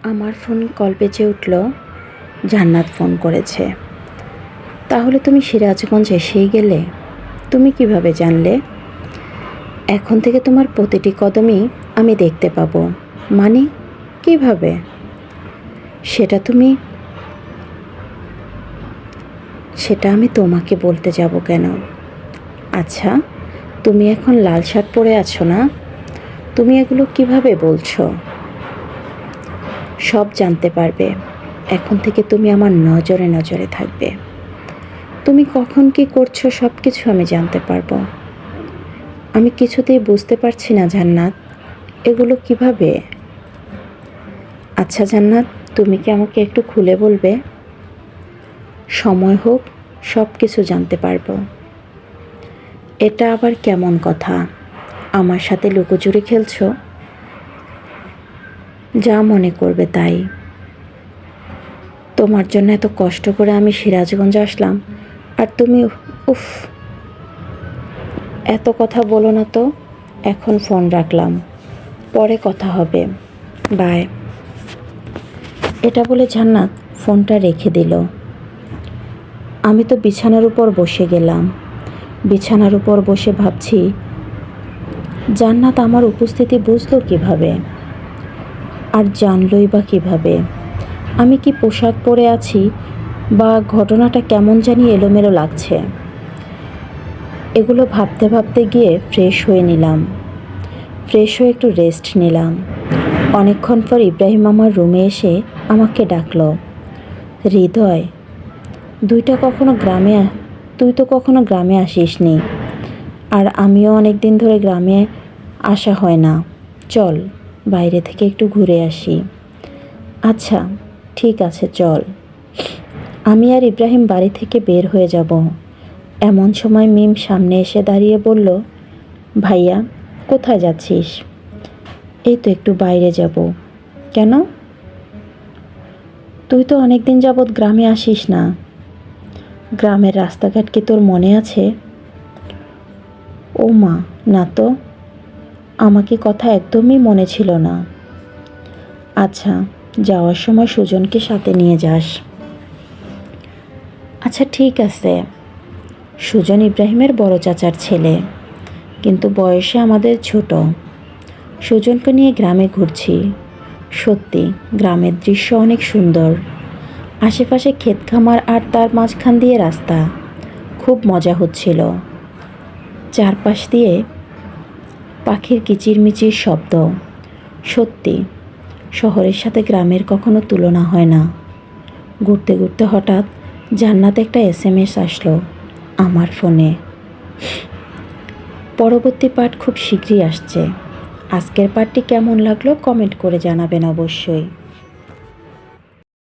আমার phone call বেজে উঠল। জান্নাত ফোন করেছে। তাহলে তুমি সিরাজগঞ্জ এসেই গেলে? তুমি কিভাবে জানলে? এখন থেকে তোমার প্রতিটি কদমই আমি দেখতে পাবো। মানে কিভাবে? সেটা তুমি সেটা আমি তোমাকে বলতে যাব কেন? আচ্ছা, তুমি এখন লাল শার্ট পরে আছো না? তুমি এগুলো কিভাবে বলছো? সব জানতে পারবে। এখন থেকে তুমি আমার নজরে নজরে থাকবে। তুমি কখন কি করছো সব কিছু আমি জানতে পারবো। আমি কিছুতেই বুঝতে পারছি না জান্নাত, এগুলো কিভাবে? আচ্ছা জান্নাত, তুমি কি আমাকে একটু খুলে বলবে? সময় হোক, সব কিছু জানতে পারবো। এটা আবার কেমন কথা? আমার সাথে লুকোচুরি খেলছো? যা মনে করবে তাই। তোমার জন্য এত কষ্ট করে আমি সিরাজগঞ্জ আসলাম, আর তুমি উফ, এত কথা বলো না তো। এখন ফোন রাখলাম, পরে কথা হবে। বাই। এটা বলে জান্নাত ফোনটা রেখে দিল। আমি তো বিছানার উপর বসে গেলাম। বিছানার উপর বসে ভাবছি, জান্নাত আমার উপস্থিতি বুঝলো কিভাবে? আর জানলই বা কিভাবে? আমি কি পোশাক পরে আছি, বা ঘটনাটা কেমন জানি এলোমেলো লাগছে। এগুলো ভাবতে ভাবতে গিয়ে ফ্রেশ হয়ে নিলাম। ফ্রেশ হয়ে একটু রেস্ট নিলাম। অনেকক্ষণ পর ইব্রাহিম আমার রুমে এসে আমাকে ডাকলো। হৃদয়, তুই তো কখনো গ্রামে আসিসনি, আর আমিও অনেক দিন ধরে গ্রামে আসা হয় না। চল, বাইরে থেকে একটু ঘুরে আসি। আচ্ছা, ঠিক আছে, চল। আমি আর ইব্রাহিম বাড়ি থেকে বের হয়ে যাব। এমন সময় মিম সামনে এসে দাঁড়িয়ে বলল, ভাইয়া, কোথায় যাচ্ছিস? এই তো একটু বাইরে যাব। কেন? তুই তো অনেক দিন যাবৎ গ্রামে আসিস না। গ্রামের রাস্তাঘাট কি তোর মনে আছে? ও মা, না তো। আমাকে কথা একদমই মনে ছিল না। আচ্ছা, যাওয়ার সময় সুজনকে সাথে নিয়ে যাস। আচ্ছা, ঠিক আছে। সুজন ইব্রাহিমের বড় চাচার ছেলে, কিন্তু বয়সে আমাদের ছোট। সুজনকে নিয়ে গ্রামে ঘুরছি। সত্যি, গ্রামের দৃশ্য অনেক সুন্দর। আশেপাশে ক্ষেত খামার, আর তার মাঝখান দিয়ে রাস্তা। খুব মজা হচ্ছিল। চারপাশ দিয়ে পাখির কিচিরমিচির শব্দ। সত্যি, শহরের সাথে গ্রামের কখনো তুলনা হয় না। ঘুরতে ঘুরতে হঠাৎ জান্নাত একটা SMS আসলো আমার ফোনে। পরবর্তী পার্ট খুব শীঘ্রই আসছে। আজকের পার্টটি কেমন লাগলো কমেন্ট করে জানাবেন অবশ্যই।